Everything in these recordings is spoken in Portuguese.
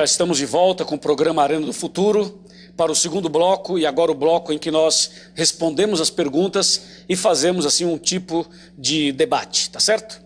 Já estamos de volta com o programa Arena do Futuro para o segundo bloco e agora o bloco em que nós respondemos as perguntas e fazemos assim um tipo de debate, tá certo?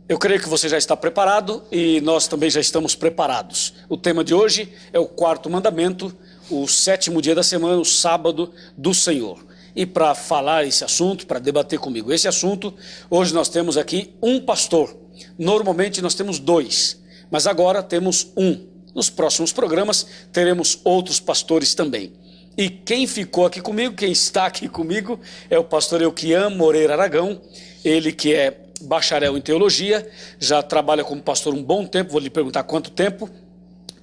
Eu creio que você já está preparado e nós também já estamos preparados. O tema de hoje é o quarto mandamento, o sétimo dia da semana, o sábado do Senhor. E para falar esse assunto, para debater comigo esse assunto, hoje nós temos aqui um pastor. Normalmente nós temos dois, mas agora temos um. Nos próximos programas teremos outros pastores também. E quem ficou aqui comigo, quem está aqui comigo, é o pastor Elquian Moreira Aragão, ele que é bacharel em teologia, já trabalha como pastor um bom tempo, vou lhe perguntar quanto tempo.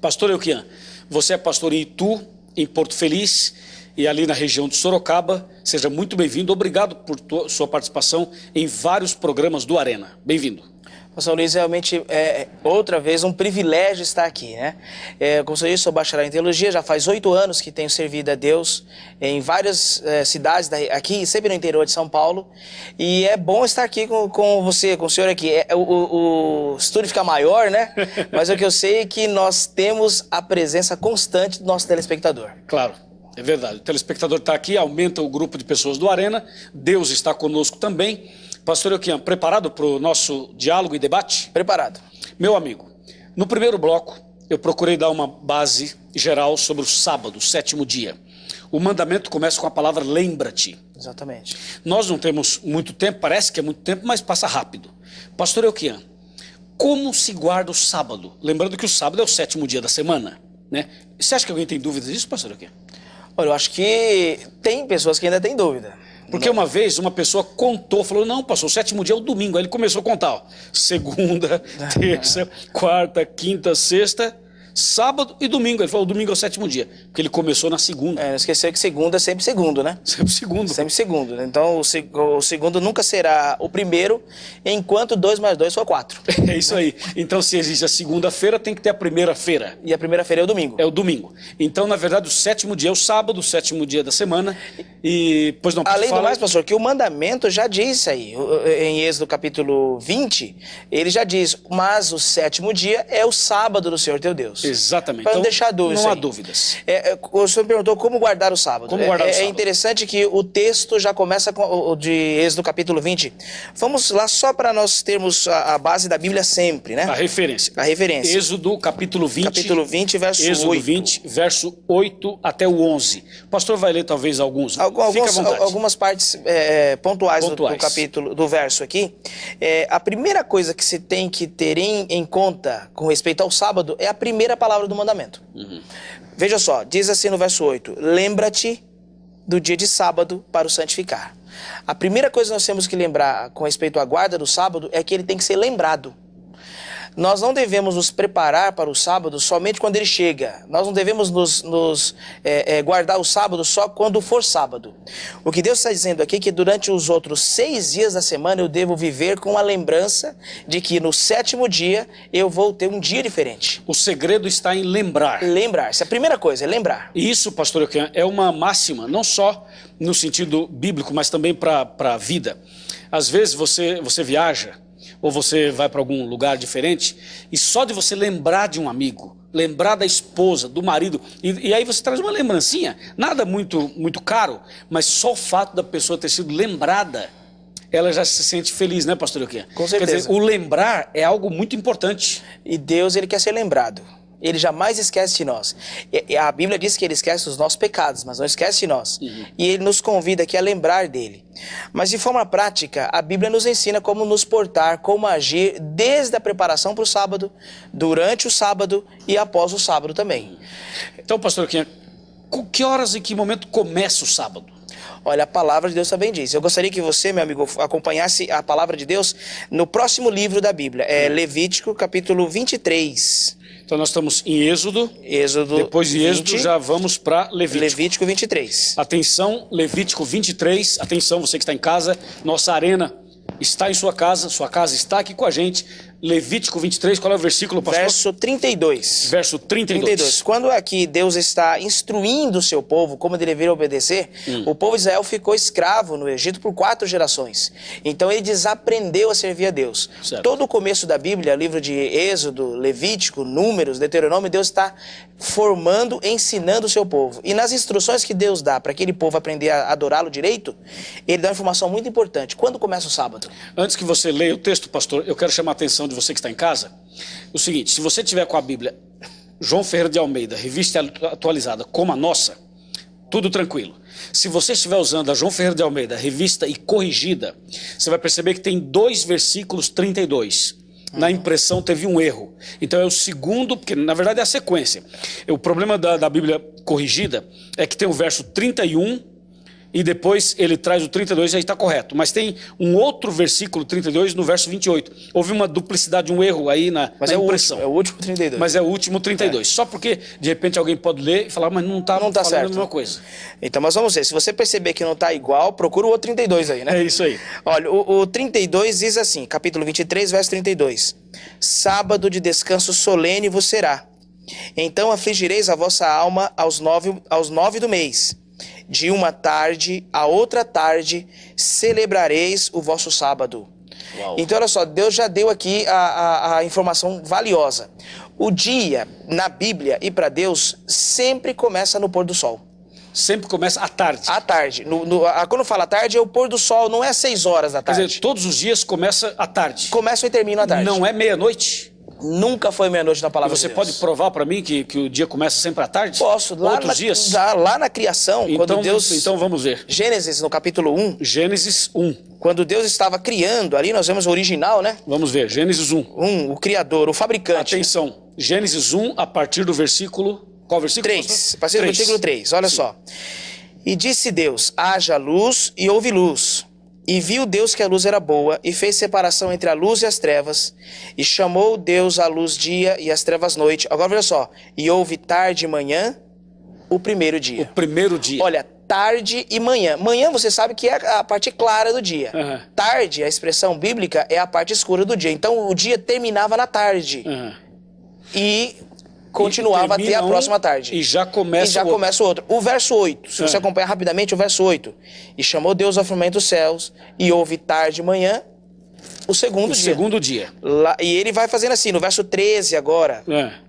Pastor Elquian, você é pastor em Itu, em Porto Feliz, e ali na região de Sorocaba. Seja muito bem-vindo, obrigado por sua participação em vários programas do Arena. Bem-vindo. Pastor Luiz, realmente outra vez um privilégio estar aqui, né? Como você disse, sou bacharel em teologia, já faz 8 anos que tenho servido a Deus em várias cidades aqui, sempre no interior de São Paulo, e é bom estar aqui com você, com o senhor aqui. O estúdio fica maior, né? Mas o que eu sei é que nós temos a presença constante do nosso telespectador. Claro. É verdade, o telespectador está aqui, aumenta o grupo de pessoas do Arena, Deus está conosco também. Pastor Elquian, preparado para o nosso diálogo e debate? Preparado. Meu amigo, no primeiro bloco eu procurei dar uma base geral sobre o sábado, o sétimo dia. O mandamento começa com a palavra lembra-te. Exatamente. Nós não temos muito tempo, parece que é muito tempo, mas passa rápido. Pastor Elquian, como se guarda o sábado? Lembrando que o sábado é o sétimo dia da semana, né? Você acha que alguém tem dúvidas disso, pastor Elquian? Olha, eu acho que tem pessoas que ainda têm dúvida. Porque uma vez uma pessoa contou, falou, não, pastor, o sétimo dia é o domingo. Aí ele começou a contar, ó, segunda, terça, quarta, quinta, sexta, sábado e domingo. Ele falou, o domingo é o sétimo dia, porque ele começou na segunda. Não esquecer que segunda é sempre segundo, né? Sempre segundo. Sempre segundo. Então o segundo nunca será o primeiro, enquanto 2 mais 2 for 4. É isso aí. Então se existe a segunda-feira, tem que ter a primeira-feira. E a primeira-feira é o domingo. É o domingo. Então, na verdade, o sétimo dia é o sábado, o sétimo dia da semana. E, pois não, além do mais, pastor, que o mandamento já diz aí, em Êxodo capítulo 20, ele já diz, mas o sétimo dia é o sábado do Senhor teu Deus. Exatamente. Para não então, deixar dúvidas. Não há dúvidas. O senhor me perguntou como guardar o sábado. Como guardar o sábado. É interessante que o texto já começa com o de Êxodo capítulo 20. Vamos lá só para nós termos a base da Bíblia sempre, né? A referência. A referência. Êxodo capítulo 20. Capítulo 20, verso 8. Êxodo 20, verso 8 até o 11. O pastor vai ler talvez alguns. Fica à vontade. Algumas partes pontuais. Do capítulo, do verso aqui. A primeira coisa que se tem que ter em conta com respeito ao sábado é a primeira palavra do mandamento. Veja só, diz assim no verso 8, lembra-te do dia de sábado para o santificar. A primeira coisa que nós temos que lembrar com respeito à guarda do sábado é que ele tem que ser lembrado. Nós não devemos nos preparar para o sábado somente quando ele chega. Nós não devemos guardar o sábado só quando for sábado. O que Deus está dizendo aqui é que durante os outros 6 dias da semana eu devo viver com a lembrança de que no sétimo dia eu vou ter um dia diferente. O segredo está em lembrar. Lembrar-se. A primeira coisa é lembrar. E isso, pastor Elquian, é uma máxima, não só no sentido bíblico, mas também para a vida. Às vezes você viaja, ou você vai para algum lugar diferente, e só de você lembrar de um amigo, lembrar da esposa, do marido, e aí você traz uma lembrancinha, nada muito caro, mas só o fato da pessoa ter sido lembrada, ela já se sente feliz, né, pastor Elquian? Com certeza. Quer dizer, o lembrar é algo muito importante. E Deus, ele quer ser lembrado. Ele jamais esquece de nós. A Bíblia diz que ele esquece os nossos pecados, mas não esquece de nós. E ele nos convida aqui a lembrar dele. Mas de forma prática, a Bíblia nos ensina como nos portar, como agir desde a preparação para o sábado, durante o sábado e após o sábado também. Então, pastor Elquian, que horas e que momento começa o sábado? Olha, a palavra de Deus também diz. Eu gostaria que você, meu amigo, acompanhasse a palavra de Deus no próximo livro da Bíblia. É Levítico, capítulo 23. Então nós estamos em Êxodo. Depois de Êxodo já vamos para Levítico. Levítico 23. Atenção, Levítico 23. Atenção, você que está em casa, nossa arena está em sua casa está aqui com a gente. Levítico 23, qual é o versículo, pastor? Verso 32. Verso 32. Quando aqui Deus está instruindo o seu povo como ele deveria obedecer, o povo de Israel ficou escravo no Egito por 4 gerações. Então ele desaprendeu a servir a Deus. Certo. Todo o começo da Bíblia, livro de Êxodo, Levítico, Números, Deuteronômio, Deus está formando, ensinando o seu povo. E nas instruções que Deus dá para aquele povo aprender a adorá-lo direito, ele dá uma informação muito importante. Quando começa o sábado? Antes que você leia o texto, pastor, eu quero chamar a atenção de você que está em casa. O seguinte, se você tiver com a Bíblia João Ferreira de Almeida, revista atualizada como a nossa, tudo tranquilo. Se você estiver usando a João Ferreira de Almeida, revista e corrigida, você vai perceber que tem 2 versículos 32. Na impressão teve um erro. Então é o segundo, porque na verdade é a sequência. O problema da Bíblia corrigida é que tem o verso 31 e depois ele traz o 32 e aí está correto. Mas tem um outro versículo 32 no verso 28. Houve uma duplicidade, um erro aí na impressão. É o último 32. Mas é o último 32. Só porque de repente alguém pode ler e falar, mas não está certo. a mesma coisa. Então, mas vamos ver. Se você perceber que não está igual, procura o outro 32 aí, né? É isso aí. Olha, o 32 diz assim, capítulo 23, verso 32. Sábado de descanso solene vos será. Então afligireis a vossa alma aos 9 do mês. De uma tarde a outra tarde celebrareis o vosso sábado. Uau. Então, olha só, Deus já deu aqui a informação valiosa. O dia, na Bíblia e para Deus, sempre começa no pôr do sol. Sempre começa à tarde. À tarde. Quando fala tarde, é o pôr do sol, não é 6 horas da tarde. Quer dizer, todos os dias começa à tarde. Começam e terminam à tarde. Não é meia-noite? Nunca foi meia-noite na palavra E você de Deus. pode provar para mim que o dia começa sempre à tarde? Posso. Outros dias? Lá na criação, quando Deus... Então vamos ver. Gênesis, no capítulo 1. Gênesis 1. Quando Deus estava criando, ali nós vemos o original, né? Vamos ver, Gênesis 1. O criador, o fabricante. Atenção, Gênesis 1, a partir do versículo... Qual versículo? 3. A partir do versículo 3, olha só. E disse Deus, haja luz e houve luz. E viu Deus que a luz era boa, e fez separação entre a luz e as trevas, e chamou Deus a luz dia e as trevas noite. Agora veja só, e houve tarde e manhã, o primeiro dia. O primeiro dia. Olha, tarde e manhã. Manhã você sabe que é a parte clara do dia. Uhum. Tarde, a expressão bíblica, é a parte escura do dia. Então o dia terminava na tarde. Uhum. E continuava até a próxima tarde. E já começa o outro. O verso 8, se você acompanhar rapidamente o verso 8. E chamou Deus ao firmamento dos céus, e houve tarde e manhã, o segundo dia. O segundo dia. E ele vai fazendo assim, no verso 13 agora.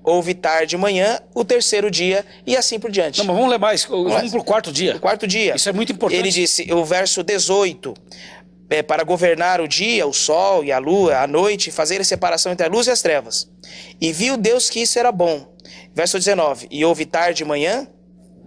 Houve tarde e manhã, o terceiro dia, e assim por diante. Não, mas vamos ler mais. Vamos para o quarto dia. O quarto dia. Isso é muito importante. Ele disse, o verso 18... para governar o dia, o sol e a lua, a noite, fazer a separação entre a luz e as trevas. E viu Deus que isso era bom. Verso 19, e houve tarde e manhã,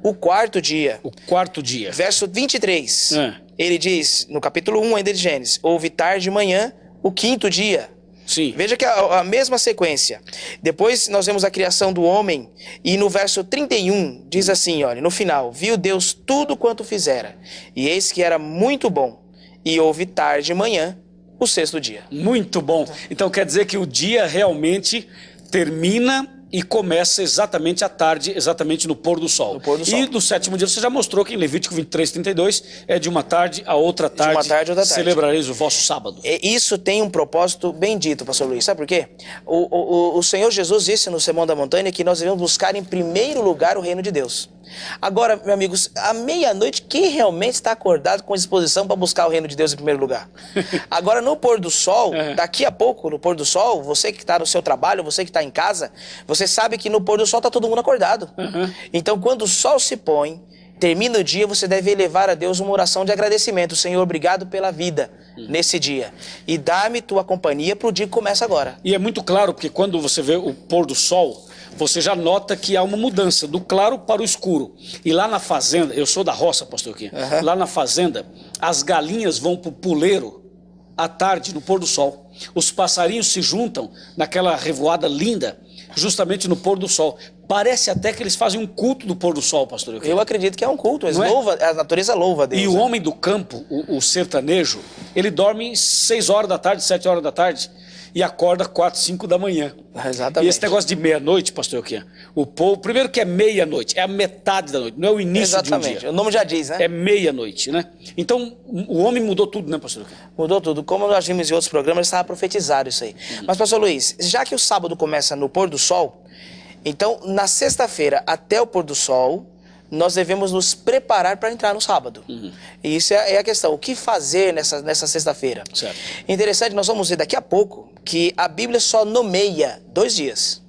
o quarto dia. O quarto dia. Verso 23, ele diz, no capítulo 1 ainda de Gênesis, houve tarde e manhã, o quinto dia. Sim. Veja que a mesma sequência. Depois nós vemos a criação do homem, e no verso 31 diz assim, olha, no final, viu Deus tudo quanto fizera, e eis que era muito bom. E houve tarde e manhã, o sexto dia. Muito bom. Então quer dizer que o dia realmente termina e começa exatamente à tarde, exatamente no pôr do sol. No pôr do sol. E no sétimo dia você já mostrou que em Levítico 23, 32 é de uma tarde a outra tarde. De uma tarde a outra tarde. Celebrareis o vosso sábado. Isso tem um propósito bem dito, pastor Luiz. Sabe por quê? O Senhor Jesus disse no Sermão da Montanha que nós devemos buscar em primeiro lugar o reino de Deus. Agora, meus amigos, à meia-noite, quem realmente está acordado com disposição para buscar o reino de Deus em primeiro lugar? Agora, no pôr do sol, daqui a pouco, no pôr do sol, você que está no seu trabalho, você que está em casa, você sabe que no pôr do sol está todo mundo acordado. Então, quando o sol se põe, termina o dia, você deve elevar a Deus uma oração de agradecimento. Senhor, obrigado pela vida nesse dia. E dá-me tua companhia para o dia que começa agora. E é muito claro, porque quando você vê o pôr do sol, você já nota que há uma mudança do claro para o escuro. E lá na fazenda, eu sou da roça, pastor Kim, lá na fazenda, as galinhas vão para o puleiro à tarde, no pôr do sol. Os passarinhos se juntam naquela revoada linda, justamente no pôr do sol. Parece até que eles fazem um culto do pôr do sol, pastor Kim. Eu acredito que é um culto, a natureza louva a Deus. E o homem do campo, o sertanejo, ele dorme 6 horas da tarde, 7 horas da tarde. e acorda 4, 5 da manhã. Exatamente. E esse negócio de meia-noite, pastor Euquinha, o povo, primeiro que é meia-noite, é a metade da noite, não é o início de um dia. Exatamente, o nome já diz, né? É meia-noite, né? Então, o homem mudou tudo, né, pastor Euquinha? Mudou tudo. Como nós vimos em outros programas, estava profetizado isso aí. Mas, pastor Luiz, já que o sábado começa no pôr do sol, então, na sexta-feira até o pôr do sol, nós devemos nos preparar para entrar no sábado. E isso é a questão. O que fazer nessa sexta-feira? Certo. Interessante, nós vamos ver daqui a pouco que a Bíblia só nomeia 2 dias.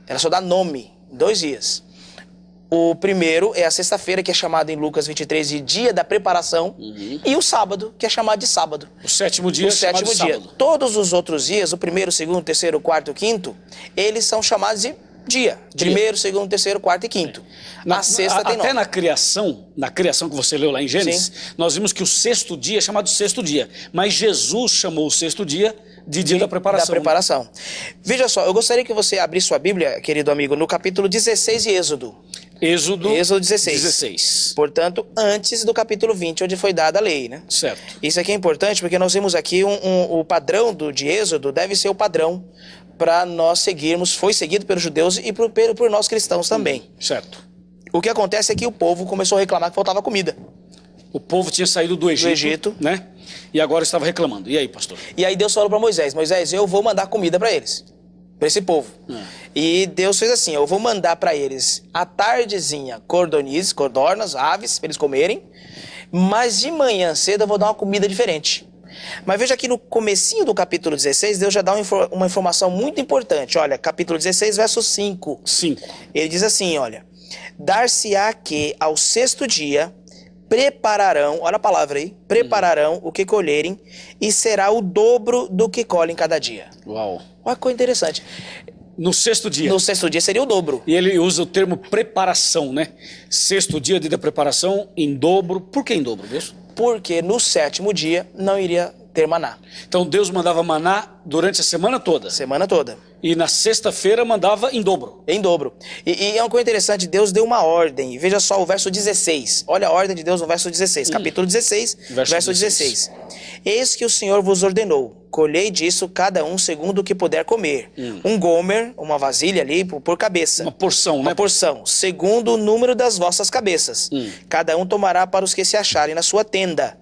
Ela só dá nome 2 dias. O primeiro é a sexta-feira, que é chamado em Lucas 23 de dia da preparação, e o sábado, que é chamado de sábado. O sétimo dia é chamado de sábado. Todos os outros dias, o primeiro, o segundo, o terceiro, o quarto e o quinto, eles são chamados de dia. Primeiro, segundo, terceiro, quarto e quinto. Na sexta tem nome. Até na criação que você leu lá em Gênesis, nós vimos que o sexto dia é chamado sexto dia. Mas Jesus chamou o sexto dia de dia da preparação. Da preparação. Veja só, eu gostaria que você abrisse sua Bíblia, querido amigo, no capítulo 16 de Êxodo. Êxodo 16. Portanto, antes do capítulo 20, onde foi dada a lei, né? Certo. Isso aqui é importante porque nós vimos aqui o padrão de Êxodo deve ser o padrão para nós seguirmos, foi seguido pelos judeus e por nós cristãos também. Certo. O que acontece é que o povo começou a reclamar que faltava comida. O povo tinha saído do Egito, né? E agora estava reclamando. E aí, pastor? E aí Deus falou para Moisés, Moisés, eu vou mandar comida para eles, para esse povo. E Deus fez assim, eu vou mandar para eles à tardezinha codornas, aves, para eles comerem, mas de manhã cedo eu vou dar uma comida diferente. Mas veja aqui no comecinho do capítulo 16, Deus já dá uma informação muito importante. Olha, capítulo 16, verso 5. Ele diz assim, olha, dar-se-á que ao sexto dia prepararão, olha a palavra aí, prepararão o que colherem e será o dobro do que colhem cada dia. Uau. Olha que coisa interessante. No sexto dia. No sexto dia seria o dobro. E ele usa o termo preparação, né? Sexto dia, dia da preparação, em dobro. Por que em dobro, Deus? Porque no sétimo dia não iria ter maná. Então Deus mandava maná durante a semana toda. Semana toda. E na sexta-feira mandava em dobro. Em dobro. E é uma coisa interessante, Deus deu uma ordem. Veja só o verso 16. Olha a ordem de Deus no verso 16. Capítulo 16, verso 16. Eis que o Senhor vos ordenou, colhei disso cada um segundo o que puder comer. Um gomer, uma vasilha ali por cabeça. Uma porção, né? Uma porção, segundo o número das vossas cabeças. Cada um tomará para os que se acharem na sua tenda.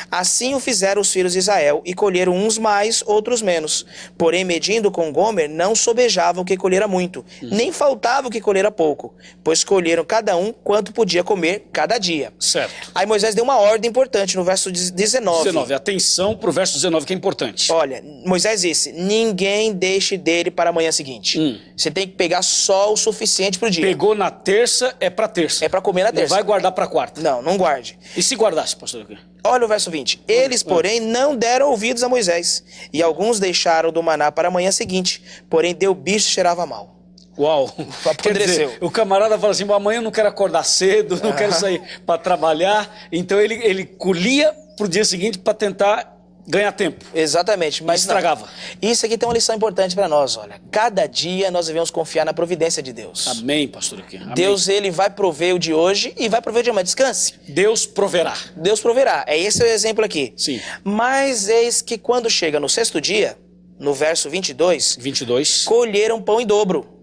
Assim o fizeram os filhos de Israel, e colheram uns mais, outros menos. Porém, medindo com Gomer, não sobejavam o que colhera muito, nem faltava o que colhera pouco, pois colheram cada um quanto podia comer cada dia. Certo. Aí Moisés deu uma ordem importante no verso 19. Atenção para o verso 19, que é importante. Olha, Moisés disse, ninguém deixe dele para a manhã seguinte. Você tem que pegar só o suficiente para o dia. Pegou na terça, é para terça. É para comer na terça. Não vai guardar para quarta. Não, não guarde. E se guardasse, pastor? Olha o verso 20. Eles, porém, não deram ouvidos a Moisés. E alguns deixaram do maná para a manhã seguinte. Porém, deu bicho e cheirava mal. Uau. Quer dizer, o camarada fala assim, amanhã eu não quero acordar cedo, não quero sair para trabalhar. Então ele colhia pro dia seguinte para tentar ganhar tempo. Exatamente. Mas estragava. Não. Isso aqui tem uma lição importante para nós, olha. Cada dia nós devemos confiar na providência de Deus. Amém, pastor. Amém. Deus, ele vai prover o de hoje e vai prover o de amanhã. Descanse. Deus proverá. Deus proverá. Esse é o exemplo aqui. Sim. Mas eis que quando chega no sexto dia, no verso 22, colheram pão em dobro.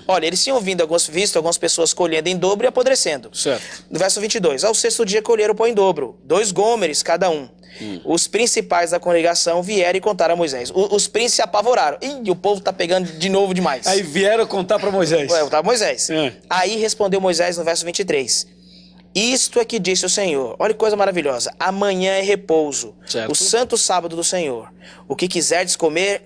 Olha, eles tinham visto algumas pessoas colhendo em dobro e apodrecendo. Certo. No verso 22, ao sexto dia colheram pão em dobro, 2 gômeres cada um. Os principais da congregação vieram e contaram a Moisés. Os príncipes se apavoraram. Ih, o povo tá pegando de novo demais. Aí vieram contar para Moisés. Contar Moisés. Aí respondeu Moisés no verso 23. Isto é que disse o Senhor. Olha que coisa maravilhosa. Amanhã é repouso, certo. O santo sábado do Senhor. O que quiserdes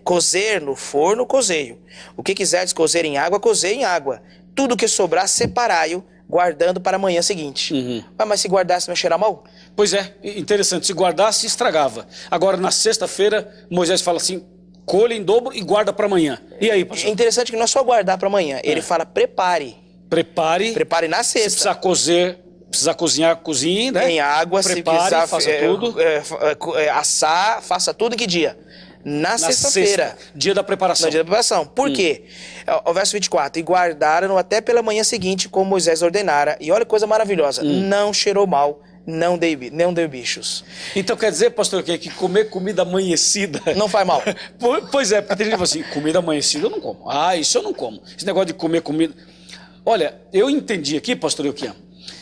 cozer no forno, cozeio. O que quiserdes cozer em água, cozei em água. Tudo que sobrar, separai-o, guardando para a manhã seguinte. Mas se guardasse, não ia cheirar mal? Pois é, interessante. Se guardasse, estragava. Agora, na sexta-feira, Moisés fala assim, colhe em dobro e guarda para amanhã. E aí, pastor? É interessante que não é só guardar para amanhã. Ele fala, prepare. Prepare na sexta. Se precisar cozinhar, cozinhe, né? Em água, prepare, se precisar faça tudo. Assar, faça tudo em que dia? Na sexta-feira. Dia da preparação. No dia da preparação. Por quê? O verso 24. E guardaram até pela manhã seguinte, como Moisés ordenara. E olha que coisa maravilhosa. Não cheirou mal, não dei bichos. Então quer dizer, pastor, que comer comida amanhecida... Não faz mal. Pois é, porque tem gente que fala assim, comida amanhecida eu não como. Ah, isso eu não como. Esse negócio de comer comida... Olha, eu entendi aqui, pastor Euquian,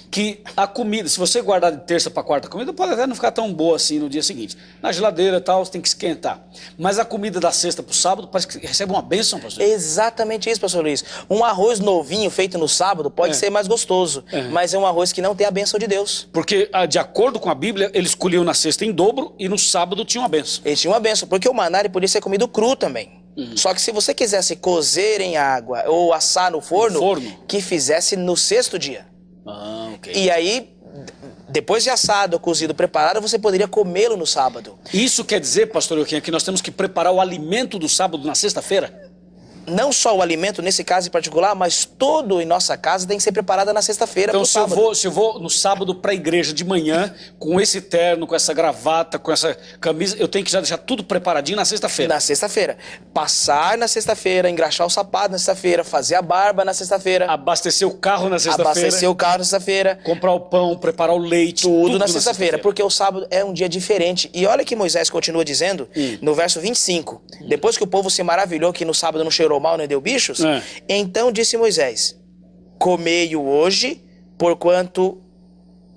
que a comida, se você guardar de terça para quarta, a comida pode até não ficar tão boa assim no dia seguinte. Na geladeira e tal, você tem que esquentar. Mas a comida da sexta para o sábado parece que recebe uma bênção, pastor. Exatamente isso, pastor Luiz. Um arroz novinho feito no sábado pode ser mais gostoso, mas é um arroz que não tem a bênção de Deus. Porque, de acordo com a Bíblia, eles colhiam na sexta em dobro e no sábado tinha uma bênção. Eles tinham uma bênção, porque o maná podia ser comido cru também. Só que se você quisesse cozer em água ou assar no forno, que fizesse no sexto dia. Ah, ok. E aí, depois de assado, cozido, preparado, você poderia comê-lo no sábado. Isso quer dizer, pastor Euquian, que nós temos que preparar o alimento do sábado na sexta-feira? Não só o alimento, nesse caso em particular, mas todo em nossa casa tem que ser preparado na sexta-feira. Então, se eu vou no sábado para a igreja de manhã, com esse terno, com essa gravata, com essa camisa, eu tenho que já deixar tudo preparadinho na sexta-feira. Na sexta-feira. Passar na sexta-feira, engraxar o sapato na sexta-feira, fazer a barba na sexta-feira. Abastecer o carro na sexta-feira. Abastecer o carro na sexta-feira. Comprar o pão, preparar o leite. Tudo na sexta-feira, porque o sábado é um dia diferente. E olha que Moisés continua dizendo, no verso 25, depois que o povo se maravilhou que no sábado não cheirou mal, nem deu bichos, então disse Moisés, comei-o hoje, porquanto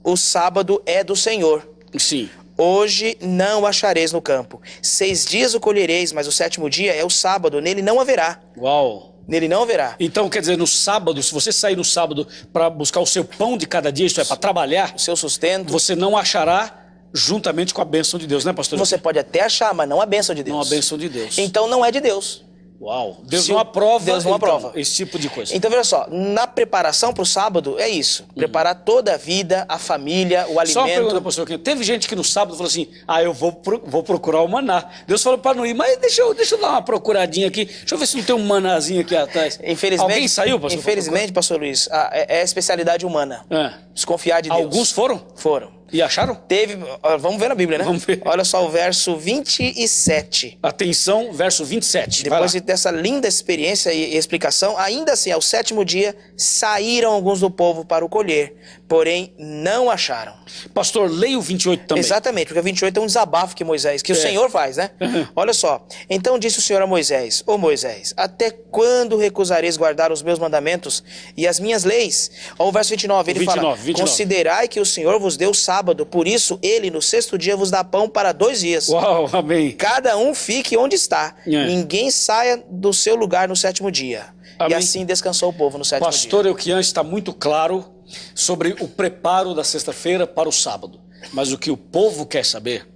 o sábado é do Senhor. Sim. Hoje não o achareis no campo. 6 dias o colhereis, mas o 7º dia é o sábado, nele não haverá. Uau! Nele não haverá. Então, quer dizer, no sábado, se você sair no sábado para buscar o seu pão de cada dia, isto é, para trabalhar, o seu sustento, você não achará juntamente com a bênção de Deus, né, pastor? Você pode até achar, mas não a bênção de Deus. Não a bênção de Deus. Então não é de Deus. Uau, Deus não aprova, Deus não aprova esse tipo de coisa. Então veja só, na preparação para o sábado é isso, preparar toda a vida, a família, o alimento. Só uma pergunta, pastor, teve gente que no sábado falou assim, eu vou procurar o maná. Deus falou para não ir, mas deixa eu dar uma procuradinha aqui, deixa eu ver se não tem um manázinho aqui atrás. Infelizmente, alguém saiu, pastor? Infelizmente, pastor Luiz, é a especialidade humana. Desconfiar de Deus. Alguns foram? Foram. E acharam? Teve, vamos ver na Bíblia, né? Vamos ver. Olha só o verso 27. Atenção, verso 27. Depois dessa linda experiência e explicação, ainda assim, ao 7º dia, saíram alguns do povo para o colher, porém não acharam. Pastor, leia o 28 também. Exatamente, porque o 28 é um desabafo que o Senhor faz, né? Olha só, então disse o Senhor a Moisés, ô Moisés, até quando recusareis guardar os meus mandamentos e as minhas leis? Olha o verso 29, ele fala, considerai que o Senhor vos deu sábado, por isso ele no 6º dia vos dá pão para 2 dias. Uau, amém. Cada um fique onde está, ninguém saia do seu lugar no 7º dia. Amém. E assim descansou o povo no 7º dia. Pastor Euquian está muito claro sobre o preparo da sexta-feira para o sábado. Mas o que o povo quer saber,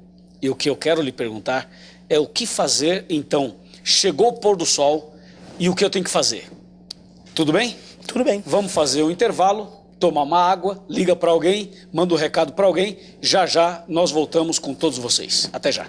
e o que eu quero lhe perguntar, é o que fazer então. Chegou o pôr do sol e o que eu tenho que fazer. Tudo bem? Tudo bem. Vamos fazer um intervalo, tomar uma água, liga para alguém, manda um recado para alguém. Já já nós voltamos com todos vocês. Até já.